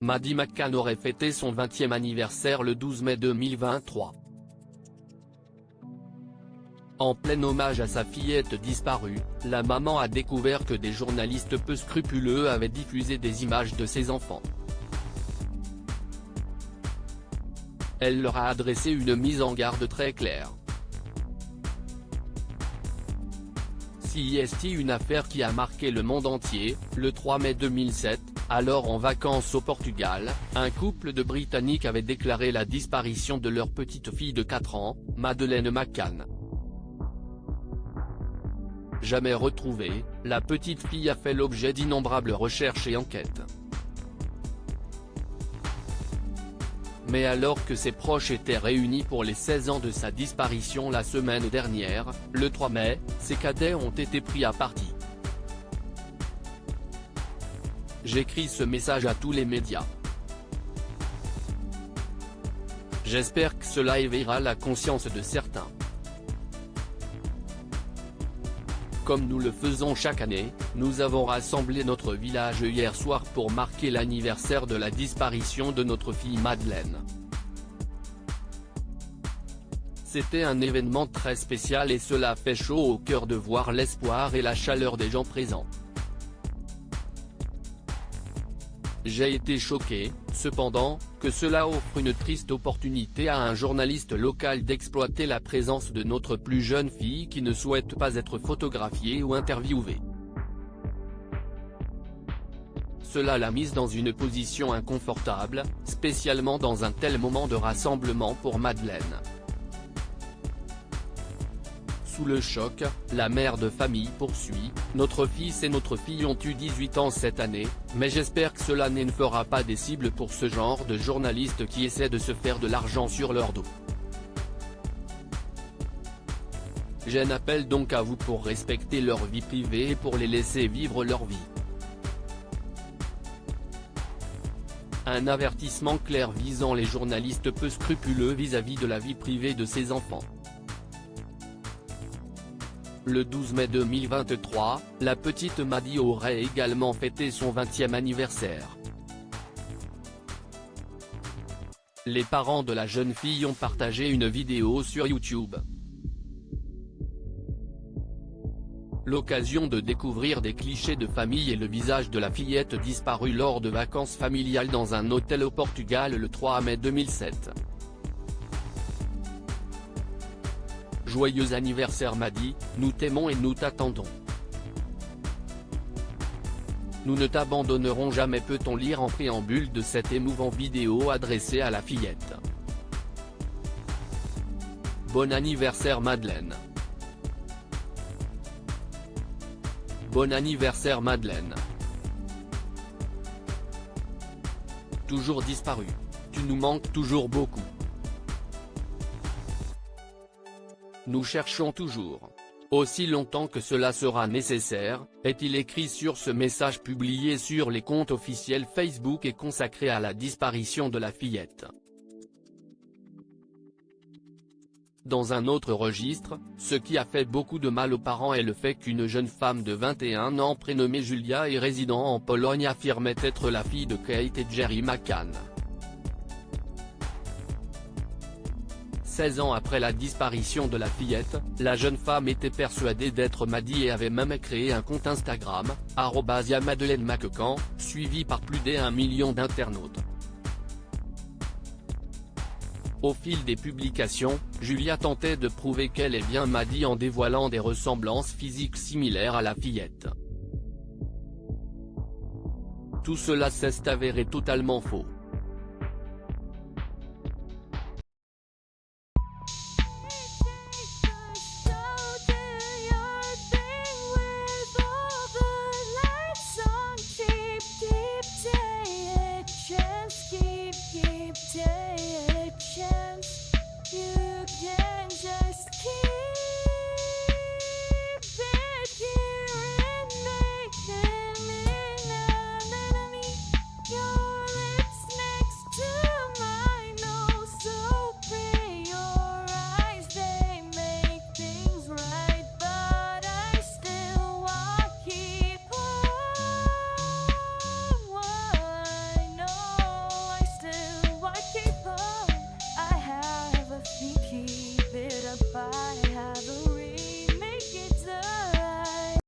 Maddie McCann aurait fêté son 20e anniversaire le 12 mai 2023. En plein hommage à sa fillette disparue, la maman a découvert que des journalistes peu scrupuleux avaient diffusé des images de ses enfants. Elle leur a adressé une mise en garde très claire. Si est une affaire qui a marqué le monde entier. Le 3 mai 2007, alors en vacances au Portugal, un couple de Britanniques avait déclaré la disparition de leur petite fille de 4 ans, Madeleine McCann. Jamais retrouvée, la petite fille a fait l'objet d'innombrables recherches et enquêtes. Mais alors que ses proches étaient réunis pour les 16 ans de sa disparition la semaine dernière, le 3 mai, ses cadets ont été pris à partie. J'écris ce message à tous les médias. J'espère que cela éveillera la conscience de certains. Comme nous le faisons chaque année, nous avons rassemblé notre village hier soir pour marquer l'anniversaire de la disparition de notre fille Madeleine. C'était un événement très spécial et cela fait chaud au cœur de voir l'espoir et la chaleur des gens présents. J'ai été choqué, cependant, que cela offre une triste opportunité à un journaliste local d'exploiter la présence de notre plus jeune fille qui ne souhaite pas être photographiée ou interviewée. Cela l'a mise dans une position inconfortable, spécialement dans un tel moment de rassemblement pour Madeleine. Sous le choc, la mère de famille poursuit, « Notre fils et notre fille ont eu 18 ans cette année, mais j'espère que cela ne fera pas des cibles pour ce genre de journalistes qui essaient de se faire de l'argent sur leur dos. J'en appelle donc à vous pour respecter leur vie privée et pour les laisser vivre leur vie. » Un avertissement clair visant les journalistes peu scrupuleux vis-à-vis de la vie privée de ses enfants. Le 12 mai 2023, la petite Maddie aurait également fêté son 20e anniversaire. Les parents de la jeune fille ont partagé une vidéo sur YouTube. L'occasion de découvrir des clichés de famille et le visage de la fillette disparue lors de vacances familiales dans un hôtel au Portugal le 3 mai 2007. Joyeux anniversaire Maddie, nous t'aimons et nous t'attendons. Nous ne t'abandonnerons jamais, peut-on lire en préambule de cette émouvante vidéo adressée à la fillette. Bon anniversaire Madeleine. Bon anniversaire Madeleine. Toujours disparu. Tu nous manques toujours beaucoup. Nous cherchons toujours. Aussi longtemps que cela sera nécessaire, est-il écrit sur ce message publié sur les comptes officiels Facebook et consacré à la disparition de la fillette. Dans un autre registre, ce qui a fait beaucoup de mal aux parents est le fait qu'une jeune femme de 21 ans prénommée Julia et résidant en Pologne affirmait être la fille de Kate et Gerry McCann. 16 ans après la disparition de la fillette, la jeune femme était persuadée d'être Maddie et avait même créé un compte Instagram, @MadeleineMcCann, suivi par plus d'1 million d'internautes. Au fil des publications, Julia tentait de prouver qu'elle est bien Maddie en dévoilant des ressemblances physiques similaires à la fillette. Tout cela s'est avéré totalement faux.